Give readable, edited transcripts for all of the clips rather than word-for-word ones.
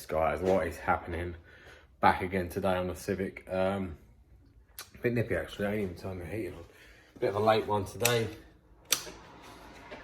Yes guys, what is happening? Back again today on the Civic. A bit nippy actually, I ain't even turned the heating on. Bit of a late one today,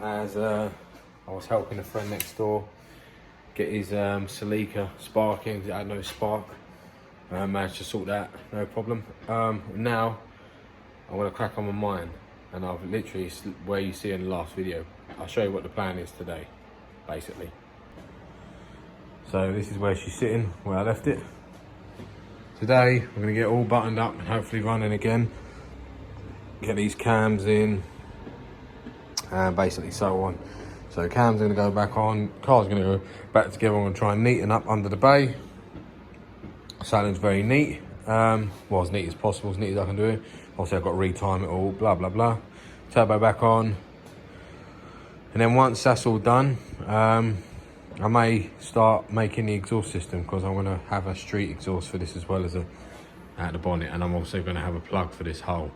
as I was helping a friend next door get his Celica sparking. It had no spark. Managed to sort that, no problem. Now I'm gonna crack on with mine, and I've literally, where you see in the last video, I'll show you what the plan is today, basically. So this is where she's sitting, where I left it. Today, we're gonna get all buttoned up and hopefully running again. Get these cams in, and basically so on. So cams are gonna go back on, car's gonna go back together. I'm gonna try and neaten up under the bay. Salon's very neat, well, as neat as possible, as neat as I can do it. Obviously I've got to retime it all, blah, blah, blah. Turbo back on. And then once that's all done, I may start making the exhaust system, because I'm going to have a street exhaust for this as well as at the bonnet, and I'm also going to have a plug for this hole.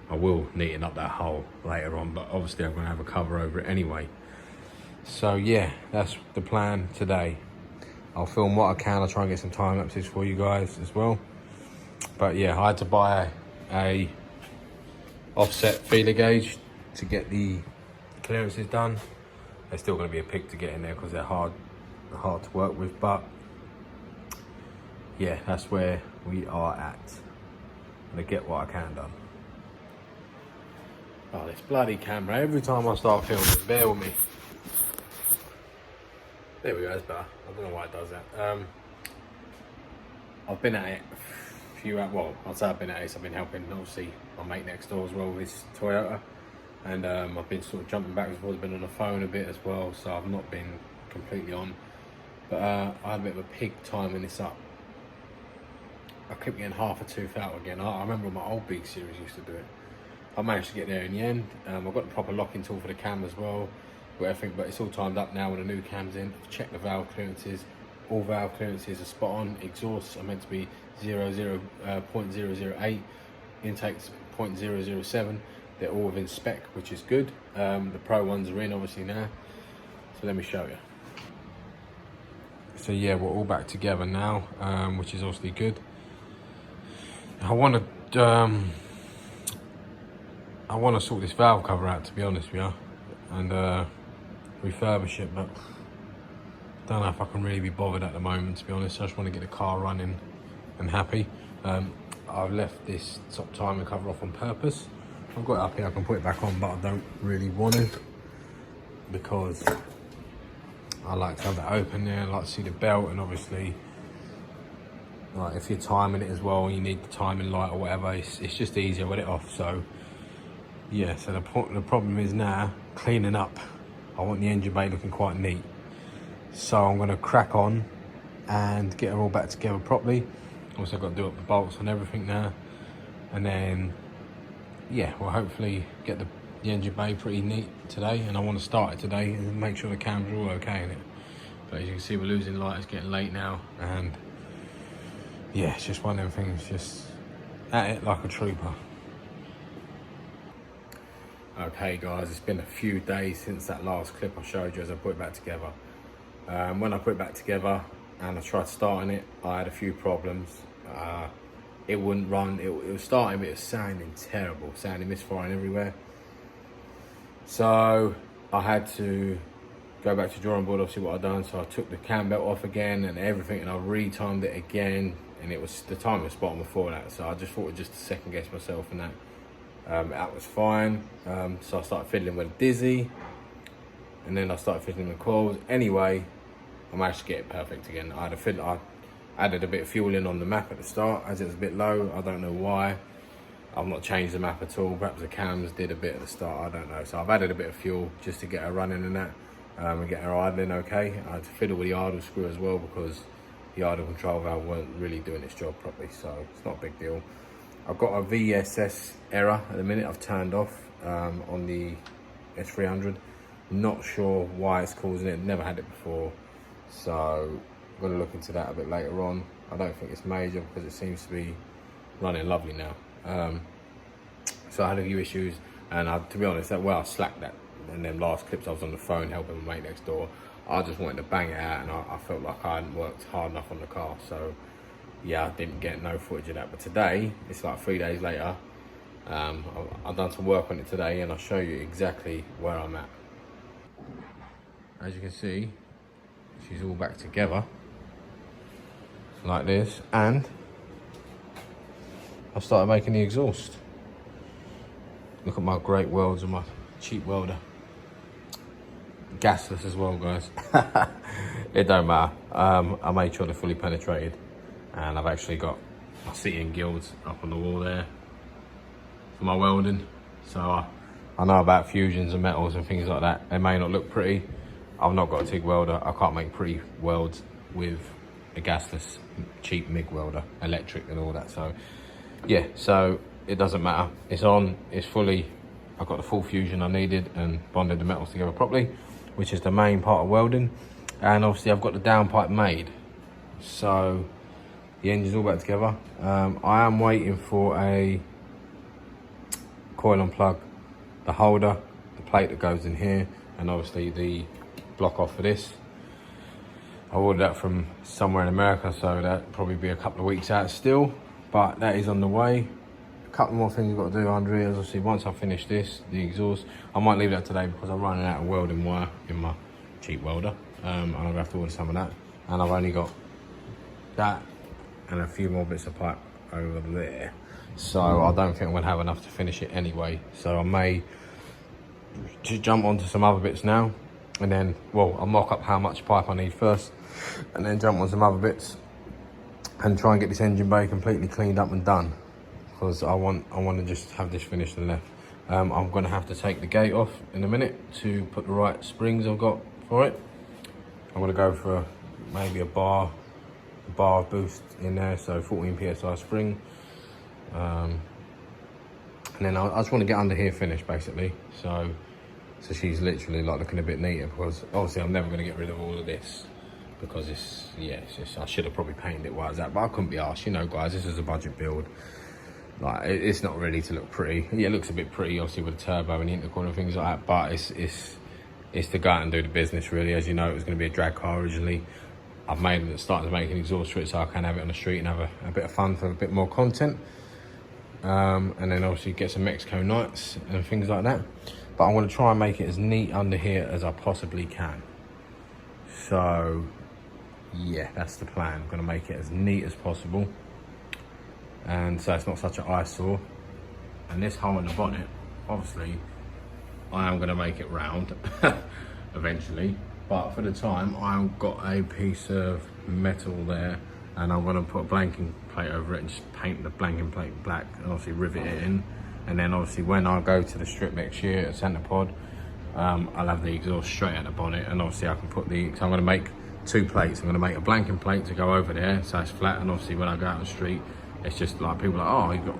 I will neaten up that hole later on, but obviously I'm going to have a cover over it anyway. So yeah, that's the plan today. I'll film what I can. I'll try and get some time lapses for you guys as well. But yeah, I had to buy a offset feeler gauge to get the clearances done. They're still going to be a pig to get in there because they're hard to work with, but yeah, that's where we are at. I'm gonna get what I can done. Oh, this bloody camera, every time I start filming, bear with me. There we go, that's better. I don't know why it does that. I've been at it a few hours, well, I'd say I've been at it, so I've been helping obviously my mate next door as well with his Toyota, and I've been sort of jumping back and forth, been on the phone a bit as well, so I've not been completely on. But I had a bit of a pig timing this up. I kept getting half a tooth out again. I remember my old big series used to do it. I managed to get there in the end. I've got the proper locking tool for the cam as well, with everything, but it's all timed up now when the new cam's in. I've checked the valve clearances. All valve clearances are spot on. Exhausts are meant to be 0.008. Intakes 0.007. They're all within spec, which is good. The pro ones are in obviously now. So let me show you. So yeah, we're all back together now, which is obviously good. I want to sort this valve cover out, to be honest with you, and refurbish it, but don't know if I can really be bothered at the moment, to be honest. I just want to get the car running and happy. I've left this top timing cover off on purpose. I've got it up here, I can put it back on, but I don't really want to, because I like to have that open there. I like to see the belt, and obviously, like, if you're timing it as well, you need the timing light or whatever, it's just easier with it off. So yeah, so the problem is now cleaning up. I want the engine bay looking quite neat, so I'm going to crack on and get it all back together properly. Also got to do up the bolts and everything now, and then yeah, we'll hopefully get the engine bay pretty neat today, and I want to start it today and make sure the cams are all okay in it. But as you can see, we're losing light, it's getting late now, and yeah, it's just one of them things, just at it like a trooper. Okay guys, it's been a few days since that last clip I showed you as I put it back together. When I put it back together and I tried starting it, I had a few problems. It wouldn't run, it was starting, but it was sounding terrible, sounding misfiring everywhere. So I had to go back to drawing board, obviously what I'd done. So I took the cam belt off again and everything, and I retimed it again, and it was, the time was spot on before that. So I just thought, just to second guess myself, and that was fine. So I started fiddling with a dizzy, and then I started fiddling with coils. Anyway, I managed to get it perfect again. I added a bit of fuel in on the map at the start, as it was a bit low. I don't know why. I've not changed the map at all. Perhaps the cams did a bit at the start, I don't know. So I've added a bit of fuel just to get her running and that, and get her idling okay. I had to fiddle with the idle screw as well, because the idle control valve weren't really doing its job properly, so it's not a big deal. I've got a VSS error at the minute I've turned off on the S300. Not sure why it's causing it, never had it before. So I'm gonna look into that a bit later on. I don't think it's major, because it seems to be running lovely now. So I had a few issues, and to be honest, I slacked that and them last clips I was on the phone helping my mate next door. I just wanted to bang it out, and I felt like I hadn't worked hard enough on the car. So yeah, I didn't get no footage of that. But today, it's like 3 days later. I've done some work on it today, and I'll show you exactly where I'm at. As you can see, she's all back together like this, and I started making the exhaust. Look at my great welds and my cheap welder. Gasless as well, guys. It don't matter. I made sure they're fully penetrated, and I've actually got my seating guilds up on the wall there for my welding. So I know about fusions and metals and things like that. They may not look pretty. I've not got a TIG welder. I can't make pretty welds with a gasless cheap MIG welder, electric and all that. So yeah, so it doesn't matter. It's on, it's fully, I've got the full fusion I needed and bonded the metals together properly, which is the main part of welding. And obviously I've got the downpipe made. So the engine's all back together. I am waiting for a coil and plug, the holder, the plate that goes in here, and obviously the block off for this. I ordered that from somewhere in America, so that'll probably be a couple of weeks out still, but that is on the way. A couple more things I've got to do under here. Obviously, once I finish this, the exhaust, I might leave that today because I'm running out of welding wire in my cheap welder, and I'll have to order some of that. And I've only got that and a few more bits of pipe over there, so I don't think I'm going to have enough to finish it anyway. So I may just jump onto some other bits now, and then, well, I'll mock up how much pipe I need first, and then jump on some other bits and try and get this engine bay completely cleaned up and done, because I want to just have this finished and left. I'm going to have to take the gate off in a minute to put the right springs I've got for it. I'm going to go for maybe a bar boost in there, so 14 psi spring, and then I just want to get under here finished basically. So she's literally like looking a bit neater, because obviously I'm never going to get rid of all of this, because it's just, I should have probably painted it while I was out, but I couldn't be arsed. You know, guys, this is a budget build. Like, it's not ready to look pretty. Yeah, it looks a bit pretty, obviously, with the turbo and the intercooler and things like that, but it's to go out and do the business, really. As you know, it was going to be a drag car originally. I've started to make an exhaust for it, so I can have it on the street and have a bit of fun for a bit more content. And then obviously get some Mexico nights and things like that. But I'm going to try and make it as neat under here as I possibly can. So yeah, that's the plan. I'm going to make it as neat as possible, and so it's not such an eyesore. And this hole in the bonnet, obviously I am going to make it round eventually, but for the time I've got a piece of metal there, and I'm going to put a blanking plate over it and just paint the blanking plate black, and obviously rivet it in. And then obviously when I go to the strip next year at Centre Pod, I'll have the exhaust straight out the bonnet, and obviously I can put so I'm going to make two plates. I'm going to make a blanking plate to go over there so it's flat, and obviously when I go out on the street, it's just like people are like, oh, he's got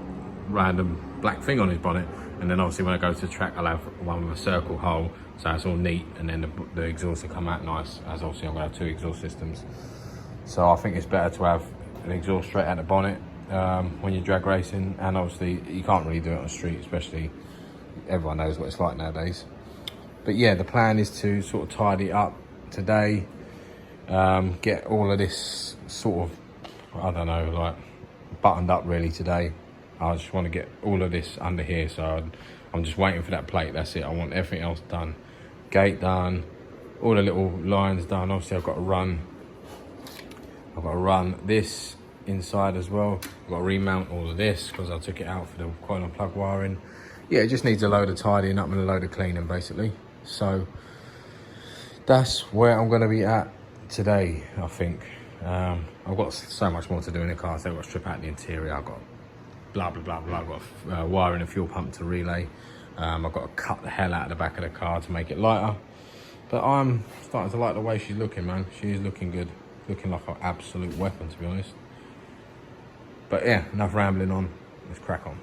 random black thing on his bonnet. And then obviously when I go to the track, I'll have one with a circle hole, so it's all neat, and then the exhaust will come out nice, as obviously I'm going to have two exhaust systems. So I think it's better to have an exhaust straight out the bonnet when you're drag racing, and obviously you can't really do it on the street, especially everyone knows what it's like nowadays. But yeah, the plan is to sort of tidy up today, get all of this sort of, I don't know, like buttoned up really today. I just want to get all of this under here, so I'm just waiting for that plate. That's it. I want everything else done. Gate done, all the little lines done. Obviously I've got to run this inside as well. I've got to remount all of this because I took it out for the coil and plug wiring. Yeah, it just needs a load of tidying up and a load of cleaning basically. So that's where I'm going to be at today, I think. I've got so much more to do in the car. So I've got to strip out the interior, I've got blah blah blah blah, I've got wiring a fuel pump to relay, I've got to cut the hell out of the back of the car to make it lighter. But I'm starting to like the way she's looking, man. She's looking good, looking like an absolute weapon, to be honest. But yeah, enough rambling on, let's crack on.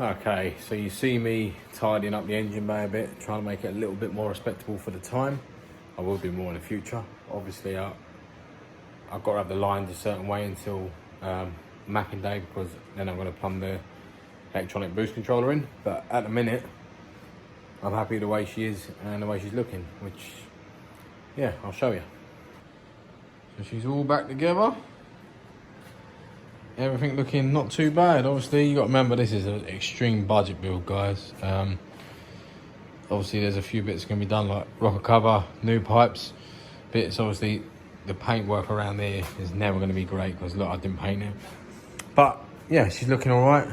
Okay, so you see me tidying up the engine bay a bit, trying to make it a little bit more respectable for the time. I will do more in the future. Obviously, I've got to have the lines a certain way until mapping day, because then I'm going to plumb the electronic boost controller in. But at the minute, I'm happy the way she is and the way she's looking, which, yeah, I'll show you. So she's all back together. Everything looking not too bad. Obviously, you got to remember this is an extreme budget build, guys. Obviously, there's a few bits going to be done, like rocker cover, new pipes, bits. Obviously, the paint work around there is never going to be great because look, I didn't paint it. But yeah, she's looking all right,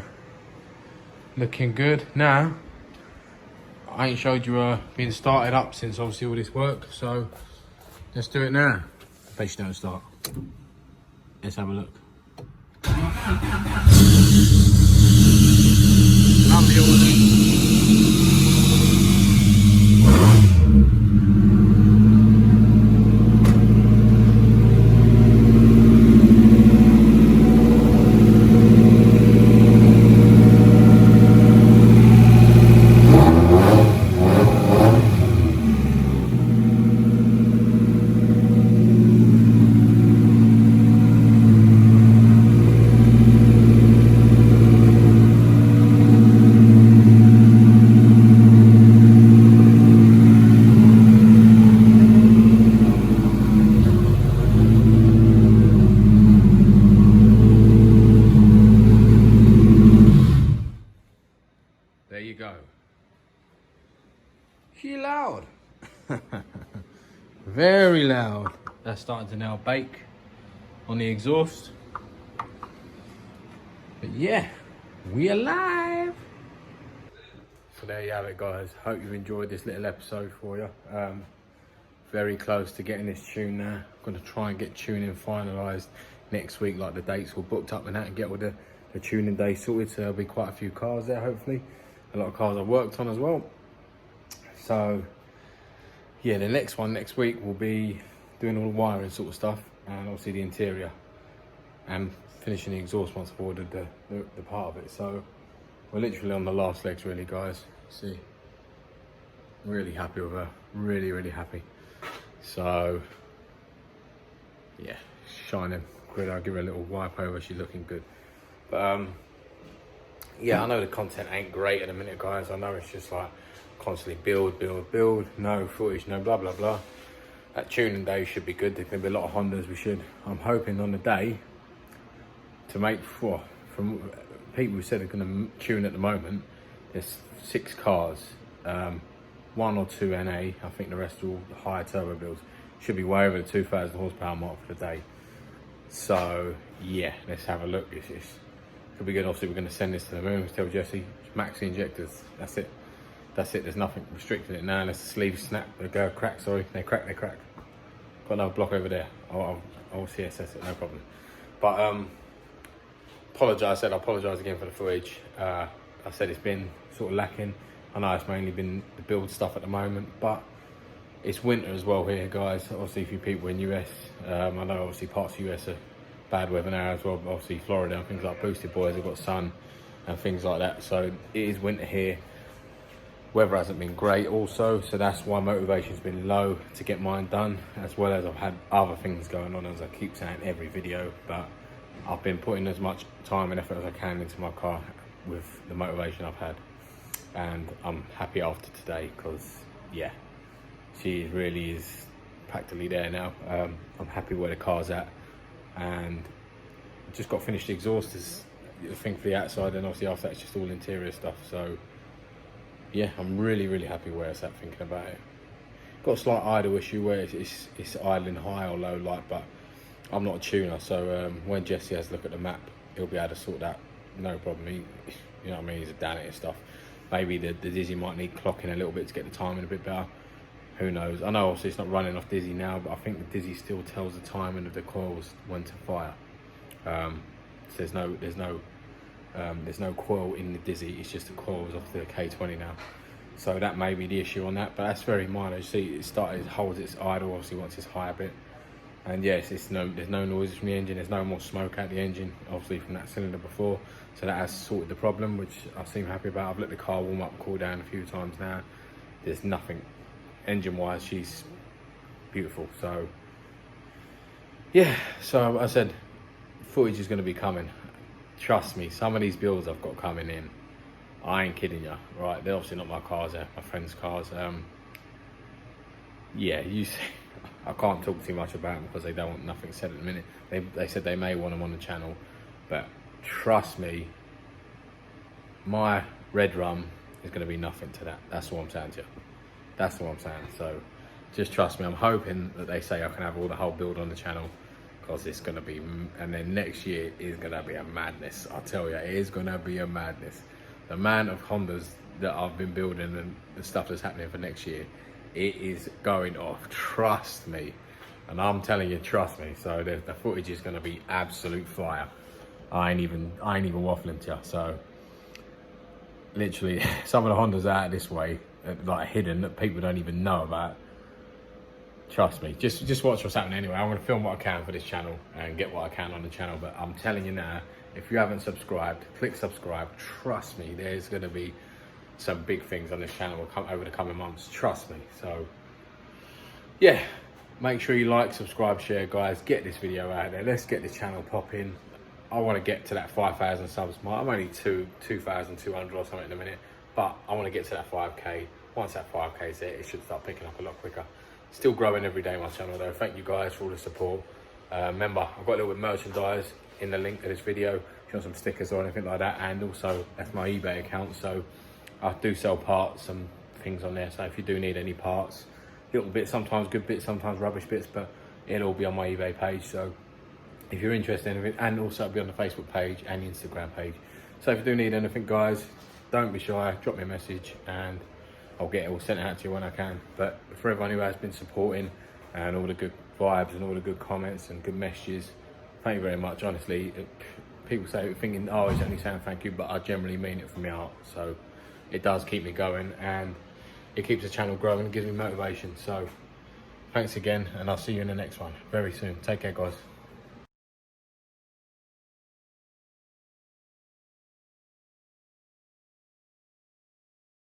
looking good. Now, I ain't showed you her being started up since obviously all this work, so let's do it now. In case you don't start, let's have a look. Lovely order. There you go. She loud. Very loud. That's starting to now bake on the exhaust. But yeah, we alive. So there you have it, guys. Hope you've enjoyed this little episode for you. Very close to getting this tune now. I'm going to try and get tuning finalised next week, like the dates all booked up and that, and get all the tuning day sorted. So there'll be quite a few cars there, hopefully. A lot of cars I've worked on as well. So yeah, the next one next week will be doing all the wiring sort of stuff, and obviously the interior, and finishing the exhaust once I've ordered the part of it. So we're literally on the last legs really, guys. See, really happy with her, really happy. So yeah, shining good. I'll give her a little wipe over, she's looking good. But yeah, I know the content ain't great at the minute, guys. I know it's just like constantly build, no footage, no blah, blah, blah. That tuning day should be good. There's gonna be a lot of Hondas. I'm hoping on the day to make, from people who said they're gonna tune at the moment, there's 6 cars, 1 or 2 NA. I think the rest are all higher turbo builds. Should be way over the 2,000 horsepower mark for the day. So yeah, let's have a look. Could be good. Obviously, we're going to send this to the moon. Tell Jesse, max the injectors. That's it. There's nothing restricting it now. Unless the sleeves snap, they go crack. Sorry, they crack. Got another block over there. I'll CSS it, no problem. But apologise. I apologise again for the footage. I said it's been sort of lacking. I know it's mainly been the build stuff at the moment, but it's winter as well here, guys. Obviously, if you people in US, I know obviously parts of US are bad weather now as well, but obviously Florida and things like Boosted Boys have got sun and things like that, so it is winter here. Weather hasn't been great also, so that's why motivation's been low to get mine done, as well as I've had other things going on, as I keep saying every video. But I've been putting as much time and effort as I can into my car with the motivation I've had, and I'm happy after today, because yeah, she really is practically there now. I'm happy where the car's at, and just got finished the exhaust is the thing for the outside, and obviously after that it's just all interior stuff. So yeah, I'm really happy where it's at, thinking about it. Got a slight idle issue where it's idling high or low light, but I'm not a tuner, so when Jesse has a look at the map, he'll be able to sort that, no problem. You know what I mean, he's a down at his stuff. Maybe the Dizzy might need clocking a little bit to get the timing a bit better. Who knows? I know obviously it's not running off Dizzy now, but I think the Dizzy still tells the timing of the coils when to fire. So there's no coil in the Dizzy. It's just the coils off the K20 now. So that may be the issue on that, but that's very minor. You see, it holds its idle. Obviously, once it's high a bit, And yes, there's no noises from the engine, there's no more smoke out the engine, obviously from that cylinder before. So that has sorted the problem, which I seem happy about. I've let the car warm up, cool down a few times now. There's nothing engine wise, she's beautiful. So yeah, so I said footage is going to be coming. Trust me, some of these builds I've got coming in, I ain't kidding you, right? They're obviously not my cars, they're my friends' cars. Yeah, you see, I can't talk too much about them because they don't want nothing said at the minute. They said they may want them on the channel, but trust me, my red rum is going to be nothing to that. That's what I'm saying to you. That's what I'm saying. So just trust me. I'm hoping that they say I can have the whole build on the channel, because it's going to be, and then next year is going to be a madness. I tell you, it is going to be a madness. The amount of Hondas that I've been building and the stuff that's happening for next year, it is going off. Trust me. And I'm telling you, trust me. So the footage is going to be absolute fire. I ain't even waffling to you. So literally, some of the Hondas out this way, like hidden, that people don't even know about. Trust me, just watch what's happening anyway. I'm going to film what I can for this channel and get what I can on the channel. But I'm telling you now, if you haven't subscribed, click subscribe. Trust me, there's going to be some big things on this channel over the coming months. Trust me. So yeah, make sure you like, subscribe, share, guys. Get this video out there. Let's get this channel popping. I want to get to that 5,000 subs mark. I'm only 2,200 or something in a minute, but I want to get to that 5k. Once that 5k is there, it should start picking up a lot quicker. Still growing every day, my channel though. Thank you guys for all the support. Remember, I've got a little bit of merchandise in the link to this video. If you want some stickers or anything like that, and also that's my eBay account, so I do sell parts and things on there. So if you do need any parts, little bits, sometimes good bits, sometimes rubbish bits, but it'll all be on my eBay page. So if you're interested in anything, and also it'll be on the Facebook page and the Instagram page. So if you do need anything, guys, don't be shy, drop me a message and I'll get it all sent out to you when I can. But for everyone who has been supporting and all the good vibes and all the good comments and good messages, thank you very much. Honestly, people say, thinking, oh, he's only saying thank you, but I generally mean it from my heart. So it does keep me going and it keeps the channel growing and gives me motivation. So thanks again, and I'll see you in the next one very soon. Take care, guys.